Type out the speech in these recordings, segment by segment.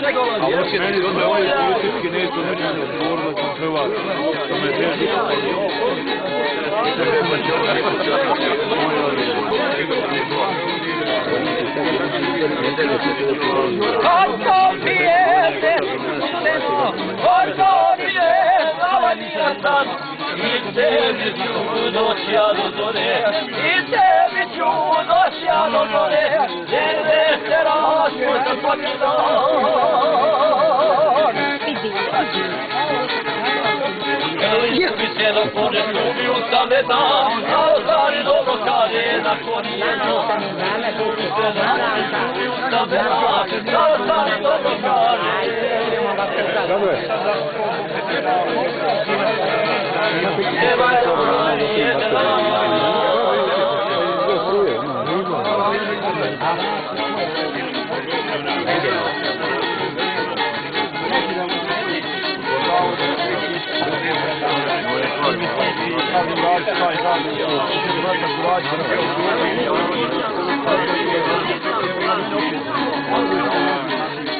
A osjetiti onda moje političke nešto nećemo odgovorno sam Hrvat. To me teži. Kako pijete sudeno, Gordonije, Slavanija sam, i tebi ću doći ja do zore, i tebi ću doći ja do zore, jer se razvoj za svaki dan. Ljubi se na kone, ljubi ustane dan, a stari dobro kare na korijeno. Ljubi se na kone, ljubi ustane dan, a stari dobro kare. Nema je ona jedna.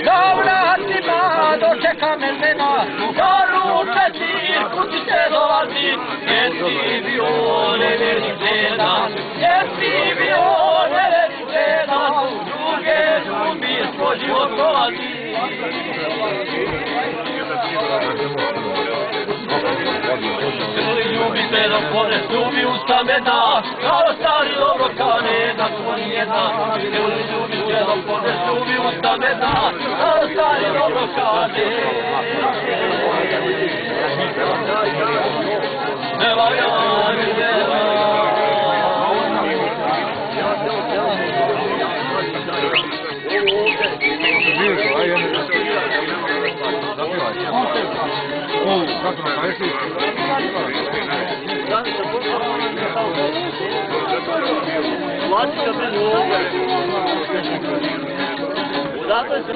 Na vratima dočeka me žena, na ruče cirkus će dolazi, jer si bio nevjerni žena, jer si bio nevjerni žena, druge ljubi svoj život dolazi. Ljubi se do kone, ljubi usta mena, kao stari dobro kane na tvoj jedna. Ljubi se do kone, ljubi usta mena, kao stari dobro kane. Nema ja ni nema. Kako na kajši? Odakle se